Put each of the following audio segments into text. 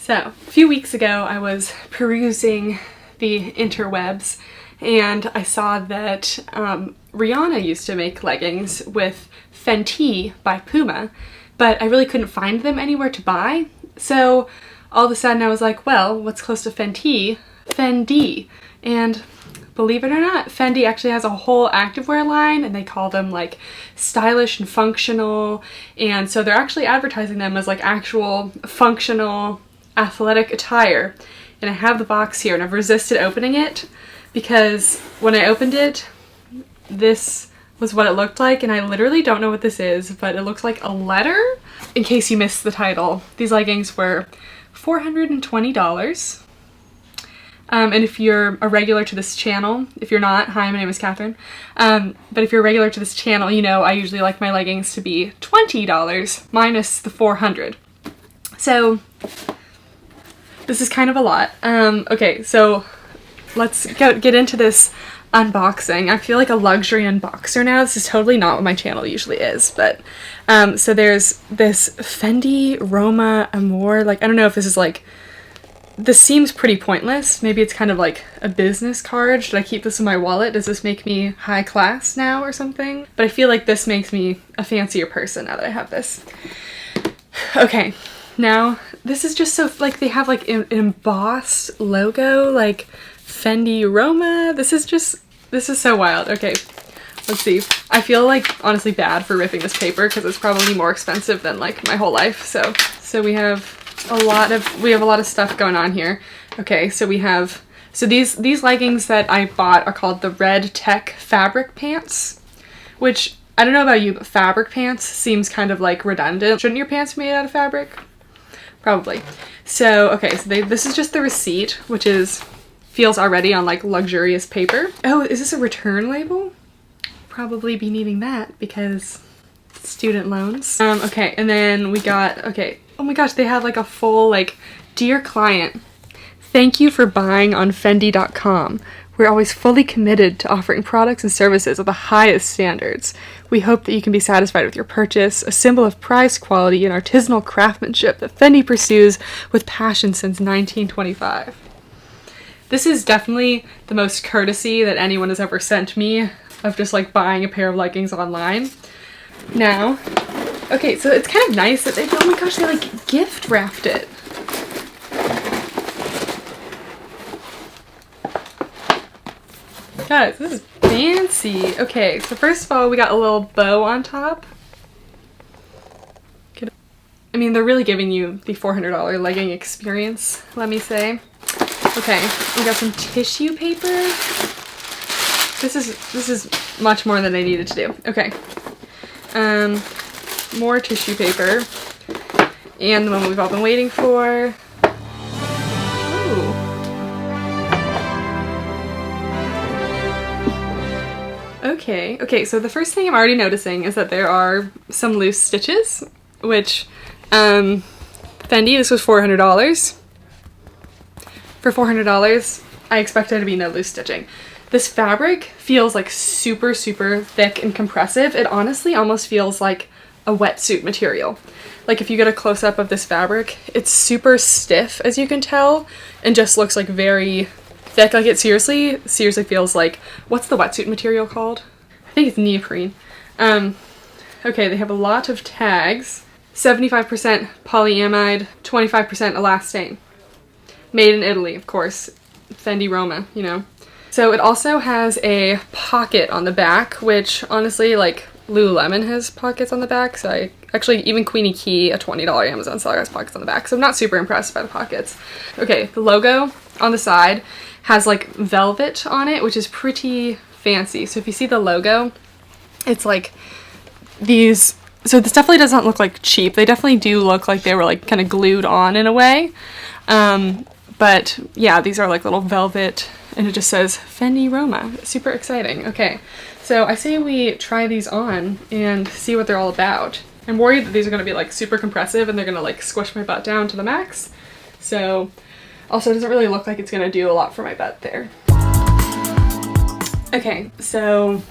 So, a few weeks ago I was perusing the interwebs and I saw that Rihanna used to make leggings with Fenty by Puma, but I really couldn't find them anywhere to buy. So all of a sudden I was like, well, what's close to Fenty? Fendi. And believe it or not, Fendi actually has a whole activewear line and they call them like stylish and functional. And so they're actually advertising them as like actual functional athletic attire. And I have the box here and I've resisted opening it because when I opened it, this was what it looked like, and I literally don't know what this is, but it looks like a letter. In case you missed the title, these leggings were $420. And if you're a regular to this channel, if you're not, hi, my name is Catherine, but if you're a regular to this channel, you know I usually like my leggings to be $20 minus the $400. So this is kind of a lot. Okay, so let's get into this unboxing. I feel like a luxury unboxer now. This is totally not what my channel usually is, but so there's this Fendi Roma Amore. Like, I don't know if this is like, this seems pretty pointless. Maybe it's kind of like a business card. Should I keep this in my wallet? Does this make me high class now or something? But I feel like this makes me a fancier person now that I have this. Okay, now this is just so, like, they have like an embossed logo, like Fendi Roma. This is so wild. Okay, let's see. I feel like honestly bad for ripping this paper because it's probably more expensive than like my whole life. So we have a lot of stuff going on here. Okay, so these leggings that I bought are called the Red Tech fabric pants, which I don't know about you, but fabric pants seems kind of like redundant. Shouldn't your pants be made out of fabric? Probably. So okay, so this is just the receipt, which feels already on like luxurious paper. Oh, is this a return label? Probably be needing that because student loans. Okay, and then we got, okay, oh my gosh, they have like a full like, dear client, thank you for buying on Fendi.com. We're always fully committed to offering products and services of the highest standards. We hope that you can be satisfied with your purchase, a symbol of prized quality and artisanal craftsmanship that Fendi pursues with passion since 1925. This is definitely the most courtesy that anyone has ever sent me of just like buying a pair of leggings online. Now, okay, so it's kind of nice that oh my gosh, they like gift wrapped it. Guys, this is fancy. Okay, so first of all, we got a little bow on top. I mean, they're really giving you the $400 legging experience, let me say. Okay, we got some tissue paper. This is much more than I needed to do. Okay. More tissue paper. And the one we've all been waiting for. Ooh. Okay, so the first thing I'm already noticing is that there are some loose stitches, which, Fendi, this was $400. For $400, I expect there to be no loose stitching. This fabric feels like super, super thick and compressive. It honestly almost feels like a wetsuit material. Like if you get a close-up of this fabric, it's super stiff, as you can tell, and just looks like very thick. Like it seriously feels like, what's the wetsuit material called? I think it's neoprene. Okay, they have a lot of tags. 75% polyamide, 25% elastane. Made in Italy, of course. Fendi Roma, you know. So it also has a pocket on the back, which honestly, like, Lululemon has pockets on the back, so actually, even Queenie Key, a $20 Amazon seller, has pockets on the back, so I'm not super impressed by the pockets. Okay, the logo on the side has, like, velvet on it, which is pretty fancy. So if you see the logo, it's like these, so this definitely doesn't look like cheap. They definitely do look like they were, like, kind of glued on in a way. But yeah, these are like little velvet, and it just says Fendi Roma. Super exciting. Okay, so I say we try these on and see what they're all about. I'm worried that these are going to be like super compressive and they're going to like squish my butt down to the max. So also it doesn't really look like it's going to do a lot for my butt there. Okay, so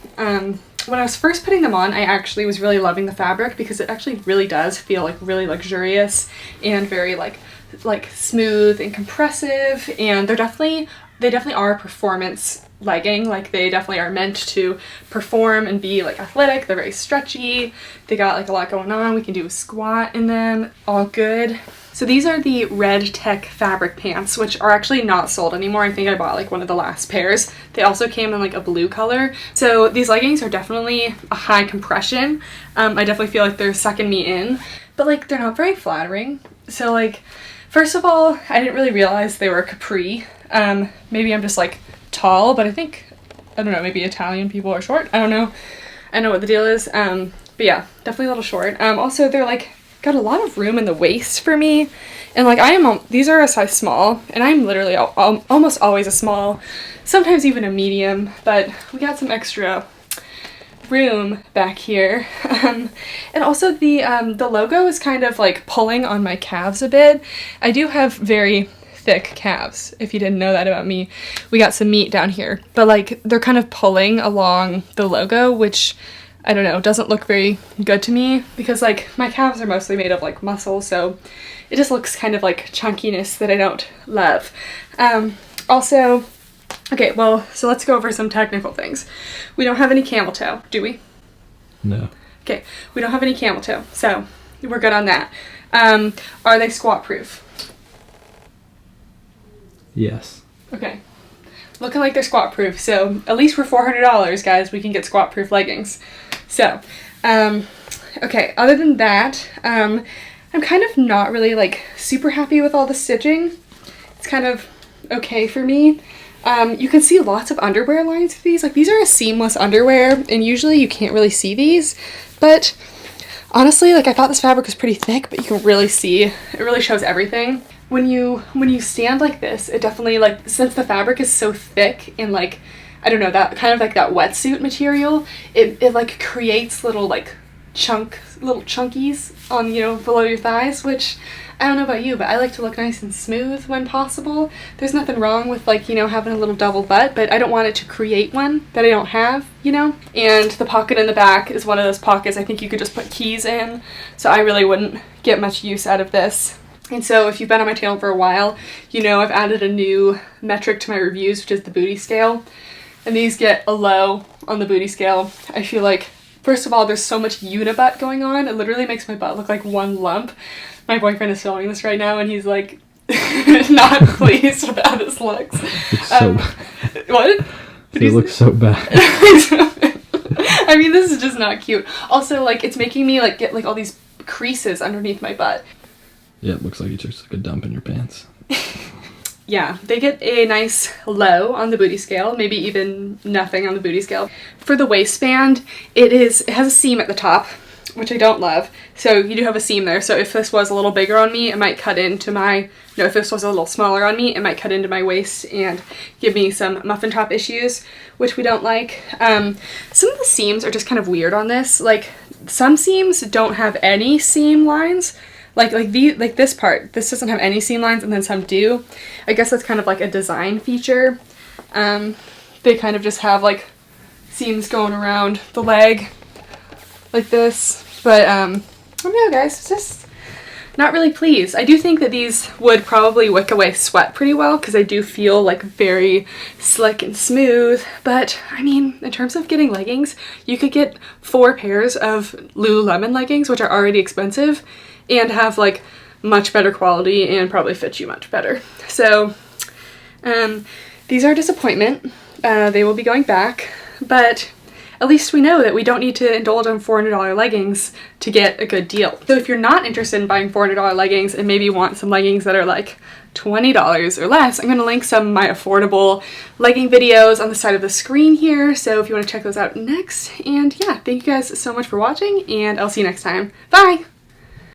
when I was first putting them on, I actually was really loving the fabric because it actually really does feel like really luxurious and very like like smooth and compressive, and they definitely are a performance legging. Like they definitely are meant to perform and be like athletic. They're very stretchy. They got like a lot going on. We can do a squat in them, all good. So these are the Red Tech fabric pants, which are actually not sold anymore. I think I bought like one of the last pairs. They also came in like a blue color. So these leggings are definitely a high compression. I definitely feel like they're sucking me in, but like they're not very flattering. So like, first of all, I didn't really realize they were capri. Maybe I'm just like tall, but I don't know, maybe Italian people are short. I don't know. I know what the deal is. But yeah, definitely a little short. Also, they're like, got a lot of room in the waist for me, and like these are a size small, and I'm literally almost always a small, sometimes even a medium, but we got some extra room back here. And also the logo is kind of like pulling on my calves a bit. I do have very thick calves, if you didn't know that about me. We got some meat down here, but like they're kind of pulling along the logo, which I don't know, doesn't look very good to me, because like my calves are mostly made of like muscle, so it just looks kind of like chunkiness that I don't love. Also, okay, well, so let's go over some technical things. We don't have any camel toe, do we? No. Okay, we don't have any camel toe, so we're good on that. Are they squat proof? Yes. Okay. Looking like they're squat proof, so at least for $400, guys, we can get squat proof leggings. So, okay, other than that, I'm kind of not really like super happy with all the stitching. It's kind of okay for me. You can see lots of underwear lines with these. Like, these are a seamless underwear, and usually you can't really see these, but honestly, like, I thought this fabric was pretty thick, but you can really see, it really shows everything. When you stand like this, it definitely, like, since the fabric is so thick and like, I don't know, that kind of like that wetsuit material, it like creates little like little chunkies on, you know, below your thighs, which I don't know about you, but I like to look nice and smooth when possible. There's nothing wrong with like, you know, having a little double butt, but I don't want it to create one that I don't have, you know? And the pocket in the back is one of those pockets I think you could just put keys in, so I really wouldn't get much use out of this. And so if you've been on my channel for a while, you know I've added a new metric to my reviews, which is the booty scale. And these get a low on the booty scale. I feel like, first of all, there's so much unibutt going on. It literally makes my butt look like one lump. My boyfriend is filming this right now and he's like not pleased with how this looks. It's so what? It looks so bad. I mean, this is just not cute. Also, like, it's making me like get like all these creases underneath my butt. Yeah, it looks like you just took a dump in your pants. Yeah, they get a nice low on the booty scale, maybe even nothing on the booty scale. For the waistband, it has a seam at the top, which I don't love. So you do have a seam there. So if this was a little bigger on me, it might cut into my, no, if this was a little smaller on me, it might cut into my waist and give me some muffin top issues, which we don't like. Some of the seams are just kind of weird on this. Like, some seams don't have any seam lines. Like this part, this doesn't have any seam lines, and then some do. I guess that's kind of like a design feature. They kind of just have like seams going around the leg like this. But I don't know, guys, it's just not really pleased. I do think that these would probably wick away sweat pretty well, because I do feel like very slick and smooth. But I mean, in terms of getting leggings, you could get 4 pairs of Lululemon leggings, which are already expensive, and have like much better quality and probably fit you much better. So these are a disappointment. They will be going back, but at least we know that we don't need to indulge on $400 leggings to get a good deal. So if you're not interested in buying $400 leggings and maybe want some leggings that are like $20 or less, I'm going to link some of my affordable legging videos on the side of the screen here, so if you want to check those out next. And yeah, thank you guys so much for watching, and I'll see you next time. Bye!